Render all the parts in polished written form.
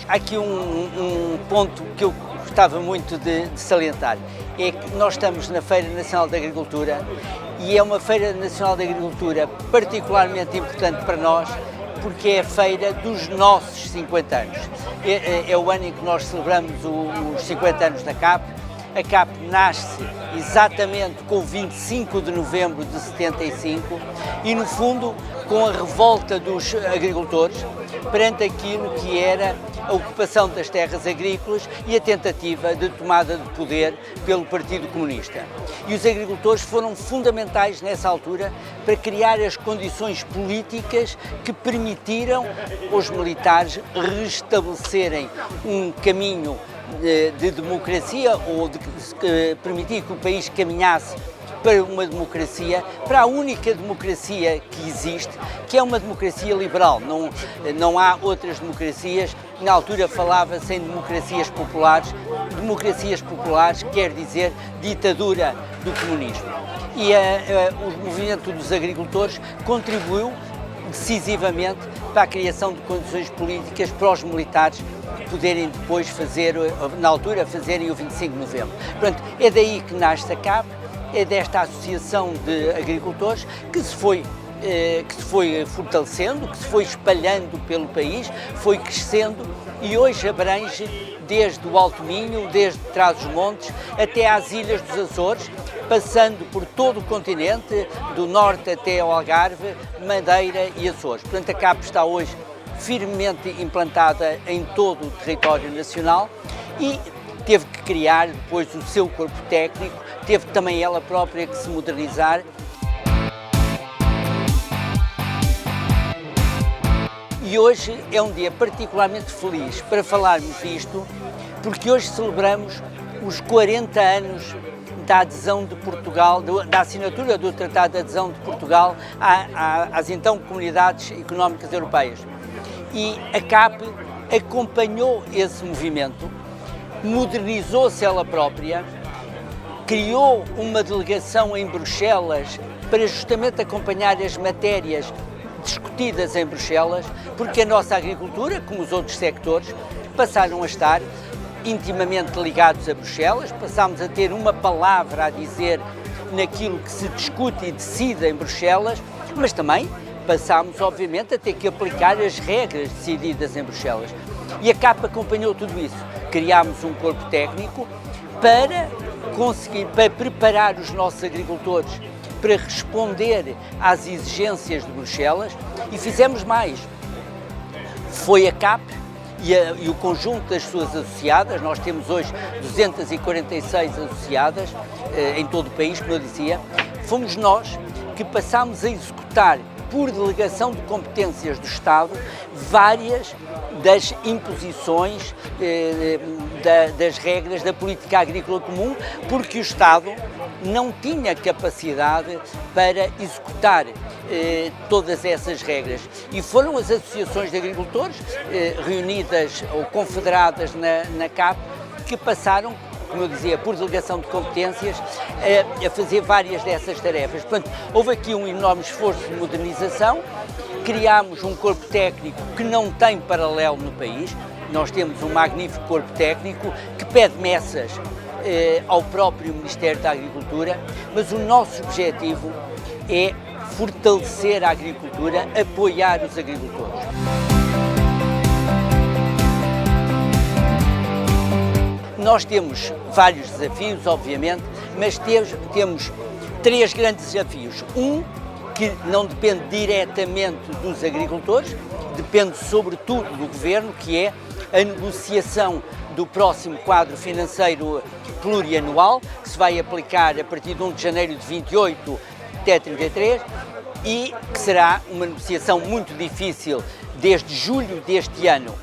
Há aqui um ponto que eu gostava muito de salientar, é que nós estamos na Feira Nacional da Agricultura e é uma Feira Nacional da Agricultura particularmente importante para nós, porque é a feira dos nossos 50 anos. É o ano em que nós celebramos os 50 anos da CAP. A CAP nasce exatamente com 25 de novembro de 75 e, no fundo, com a revolta dos agricultores perante aquilo que era a ocupação das terras agrícolas e a tentativa de tomada de poder pelo Partido Comunista. E os agricultores foram fundamentais nessa altura para criar as condições políticas que permitiram aos militares restabelecerem um caminho de democracia ou de permitir que o país caminhasse para uma democracia, para a única democracia que existe, que é uma democracia liberal. Não há outras democracias. Na altura falava-se em democracias populares. Democracias populares quer dizer ditadura do comunismo. E o movimento dos agricultores contribuiu decisivamente para a criação de condições políticas para os militares poderem depois fazerem o 25 de novembro. Portanto, é daí que nasce a CAP, é desta associação de agricultores que se foi fortalecendo, que se foi espalhando pelo país, foi crescendo e hoje abrange desde o Alto Minho, desde Trás-os-Montes até às Ilhas dos Açores, passando por todo o continente, do norte até ao Algarve, Madeira e Açores. Portanto, a CAP está hoje firmemente implantada em todo o território nacional e teve que criar depois o seu corpo técnico, teve também ela própria que se modernizar. E hoje é um dia particularmente feliz para falarmos disto, porque hoje celebramos os 40 anos da adesão de Portugal, da assinatura do Tratado de Adesão de Portugal às então Comunidades Económicas Europeias. E a CAP acompanhou esse movimento, modernizou-se ela própria, criou uma delegação em Bruxelas para justamente acompanhar as matérias discutidas em Bruxelas, porque a nossa agricultura, como os outros sectores, passaram a estar intimamente ligados a Bruxelas, passámos a ter uma palavra a dizer naquilo que se discute e decide em Bruxelas, mas também passámos, obviamente, a ter que aplicar as regras decididas em Bruxelas. E a CAP acompanhou tudo isso. Criámos um corpo técnico para preparar os nossos agricultores para responder às exigências de Bruxelas e fizemos mais. Foi a CAP e o conjunto das suas associadas, nós temos hoje 246 associadas em todo o país, como eu dizia, fomos nós que passámos a executar por delegação de competências do Estado várias das imposições das regras da política agrícola comum, porque o Estado não tinha capacidade para executar todas essas regras. E foram as associações de agricultores reunidas ou confederadas na CAP que passaram, como eu dizia, por delegação de competências, a fazer várias dessas tarefas. Portanto, houve aqui um enorme esforço de modernização, criámos um corpo técnico que não tem paralelo no país, nós temos um magnífico corpo técnico que pede messas ao próprio Ministério da Agricultura, mas o nosso objetivo é fortalecer a agricultura, apoiar os agricultores. Nós temos vários desafios, obviamente, mas temos três grandes desafios. Um, que não depende diretamente dos agricultores, depende sobretudo do Governo, que é a negociação do próximo quadro financeiro plurianual, que se vai aplicar a partir de 1 de janeiro de 28 até 33, e que será uma negociação muito difícil desde julho deste ano.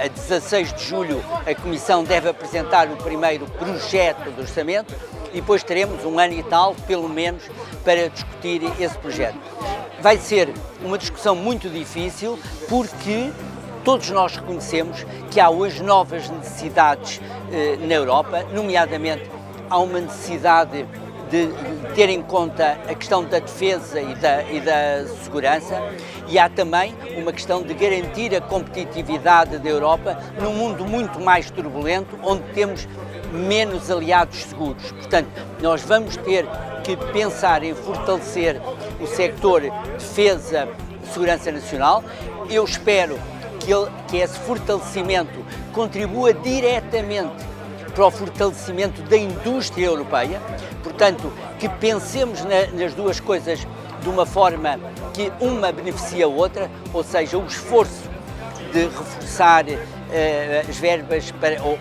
A 16 de julho a Comissão deve apresentar o primeiro projeto de orçamento e depois teremos um ano e tal, pelo menos, para discutir esse projeto. Vai ser uma discussão muito difícil porque todos nós reconhecemos que há hoje novas necessidades na Europa, nomeadamente há uma necessidade de ter em conta a questão da defesa e da segurança, e há também uma questão de garantir a competitividade da Europa num mundo muito mais turbulento, onde temos menos aliados seguros. Portanto, nós vamos ter que pensar em fortalecer o sector defesa e segurança nacional. Eu espero que esse fortalecimento contribua diretamente para o fortalecimento da indústria europeia, portanto, que pensemos nas duas coisas de uma forma que uma beneficia a outra, ou seja, o esforço de reforçar as verbas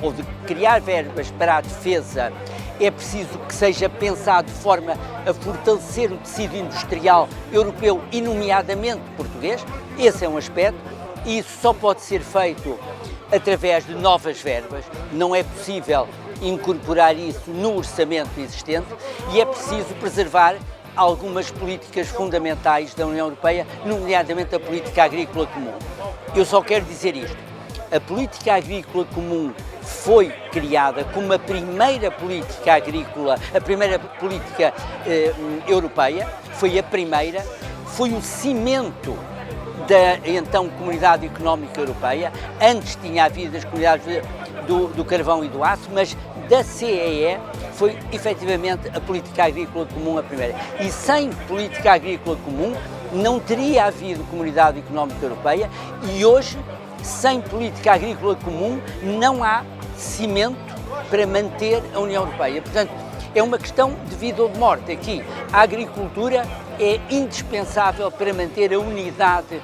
ou de criar verbas para a defesa é preciso que seja pensado de forma a fortalecer o tecido industrial europeu e nomeadamente português. Esse é um aspecto, e isso só pode ser feito através de novas verbas. Não é possível incorporar isso no orçamento existente e é preciso preservar algumas políticas fundamentais da União Europeia, nomeadamente a política agrícola comum. Eu só quero dizer isto: a política agrícola comum foi criada como a primeira política agrícola, a primeira política europeia, foi o cimento da então Comunidade Económica Europeia. Antes tinha havido as comunidades do carvão e do aço, mas da CEE foi efetivamente a política agrícola comum a primeira. E sem política agrícola comum não teria havido Comunidade Económica Europeia, e hoje, sem política agrícola comum, não há cimento para manter a União Europeia. Portanto, é uma questão de vida ou de morte. Aqui, a agricultura é indispensável para manter a unidade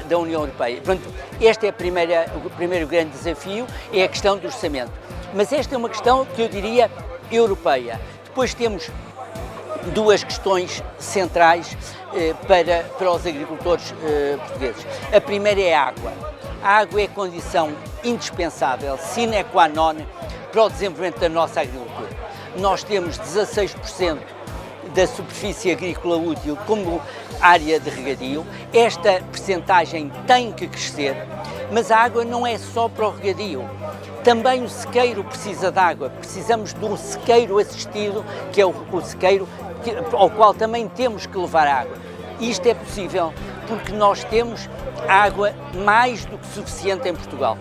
da União Europeia. Portanto, este é o primeiro grande desafio, é a questão do orçamento. Mas esta é uma questão que eu diria europeia. Depois temos duas questões centrais para os agricultores portugueses. A primeira é a água. A água é condição indispensável, sine qua non, para o desenvolvimento da nossa agricultura. Nós temos 16% da superfície agrícola útil como área de regadio. Esta percentagem tem que crescer, mas a água não é só para o regadio. Também o sequeiro precisa de água. Precisamos de um sequeiro assistido, que é o sequeiro ao qual também temos que levar água. Isto é possível porque nós temos água mais do que suficiente em Portugal.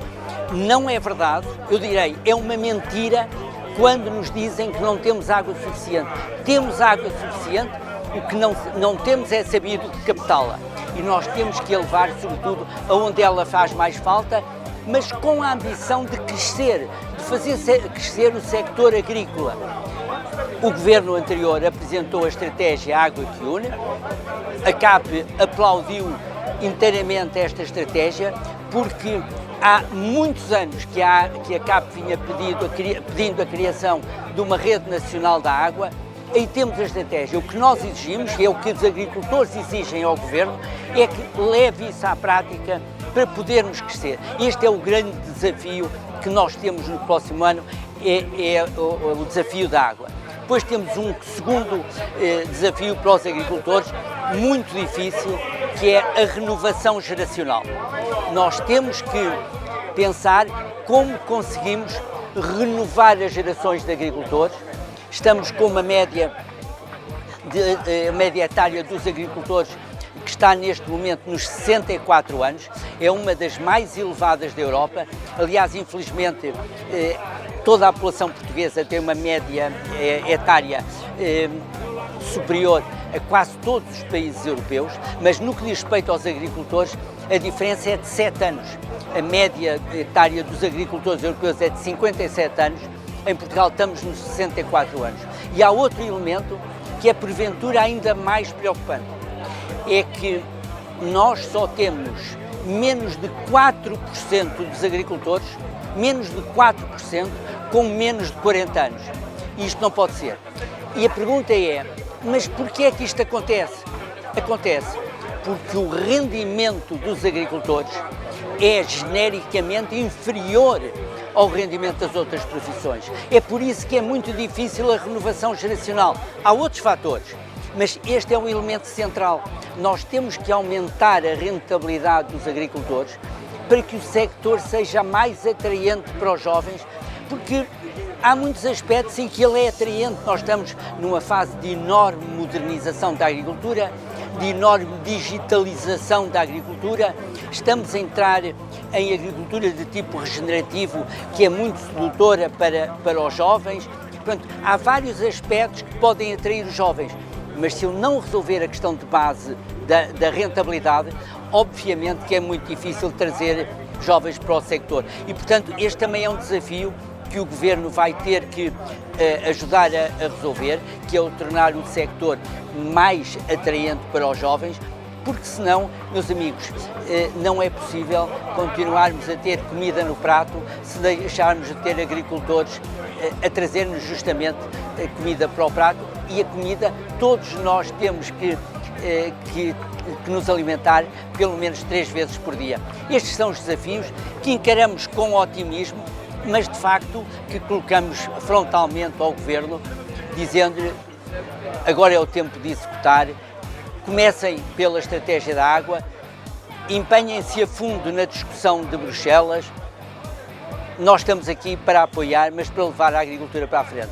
Não é verdade, eu direi, é uma mentira quando nos dizem que não temos água suficiente. Temos água suficiente, o que não temos é sabido captá-la. E nós temos que a levar, sobretudo, aonde ela faz mais falta, mas com a ambição de crescer, de fazer crescer o sector agrícola. O governo anterior apresentou a estratégia Água que Une. A CAP aplaudiu inteiramente esta estratégia, porque há muitos anos que a CAP vinha pedindo a criação de uma rede nacional da água. Aí temos a estratégia. O que nós exigimos, e é o que os agricultores exigem ao governo, é que leve isso à prática para podermos crescer. Este é o grande desafio que nós temos no próximo ano, é o desafio da água. Depois temos um segundo desafio para os agricultores, muito difícil, que é a renovação geracional. Nós temos que pensar como conseguimos renovar as gerações de agricultores. Estamos com uma média etária dos agricultores que está neste momento nos 64 anos, é uma das mais elevadas da Europa. Aliás, infelizmente, toda a população portuguesa tem uma média etária superior a quase todos os países europeus, mas no que diz respeito aos agricultores, a diferença é de 7 anos. A média etária dos agricultores europeus é de 57 anos, em Portugal estamos nos 64 anos. E há outro elemento que é porventura ainda mais preocupante, é que nós só temos menos de 4% dos agricultores, menos de 4%, com menos de 40 anos. Isto não pode ser. E a pergunta é, mas porquê é que isto acontece? Acontece porque o rendimento dos agricultores é genericamente inferior ao rendimento das outras profissões. É por isso que é muito difícil a renovação geracional. Há outros fatores, mas este é um elemento central. Nós temos que aumentar a rentabilidade dos agricultores para que o sector seja mais atraente para os jovens, porque há muitos aspectos em que ele é atraente. Nós estamos numa fase de enorme modernização da agricultura, de enorme digitalização da agricultura. Estamos a entrar em agricultura de tipo regenerativo, que é muito sedutora para os jovens. Portanto, há vários aspectos que podem atrair os jovens, mas se eu não resolver a questão de base da rentabilidade, obviamente que é muito difícil trazer jovens para o sector. E, portanto, este também é um desafio que o Governo vai ter que ajudar a resolver, que é o tornar o sector mais atraente para os jovens, porque senão, meus amigos, não é possível continuarmos a ter comida no prato se deixarmos de ter agricultores a trazer-nos justamente comida para o prato, e a comida todos nós temos que nos alimentar pelo menos 3 vezes por dia. Estes são os desafios que encaramos com otimismo, mas de facto que colocamos frontalmente ao Governo, dizendo-lhe: agora é o tempo de executar, comecem pela estratégia da água, empenhem-se a fundo na discussão de Bruxelas. Nós estamos aqui para apoiar, mas para levar a agricultura para a frente.